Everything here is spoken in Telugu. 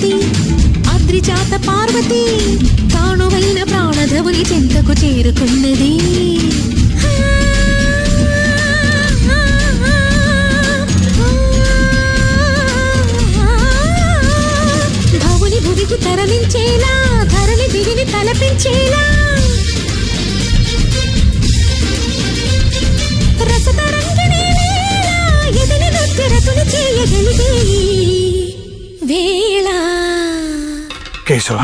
పార్వతి అద్రిజాత పార్వతి తానువైన ప్రాణధవుని చెంతకు చేరుకున్నది భవుని భువికి తరలించేలా ధరణి దివిని తలపించేలా రసతరంగిణి లీలా ఎదిని నృత్యరతులు చేయగలిగే వేళ కేశవ